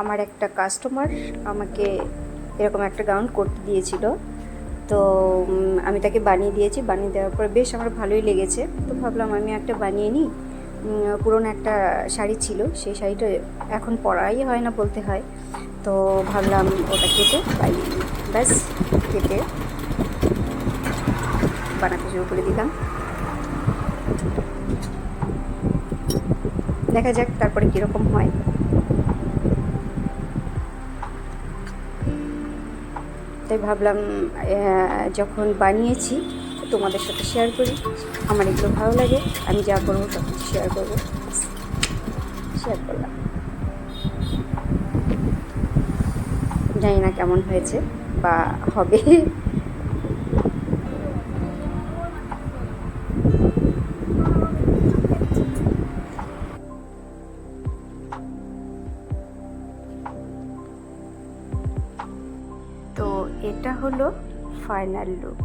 আমার একটা কাস্টমার আমাকে এরকম একটা গাউন করতে দিয়েছিল। তো আমি তাকে বানিয়ে দিয়েছি। বানিয়ে দেওয়ার পর বেশ আমার ভালোই লেগেছে। তো ভাবলাম আমি একটা বানিয়ে নিই। পুরনো একটা শাড়ি ছিল, সেই শাড়িটা এখন পরাই হয় না বলতে হয়। তো ভাবলাম ওটা কেটে বানিয়ে নিই। ব্যাস, কেটে বানাতে শুরু করে দিলাম। দেখা যাক তারপরে কীরকম হয়। তাই ভাবলাম যখন বানিয়েছি তোমাদের সাথে শেয়ার করি। আমার এগুলো ভালো লাগে, আমি যা করবো সব কিছু শেয়ার করবো। শেয়ার করলাম। জানি না কেমন হয়েছে বা হবে। তো এটা হলো ফাইনাল লুক।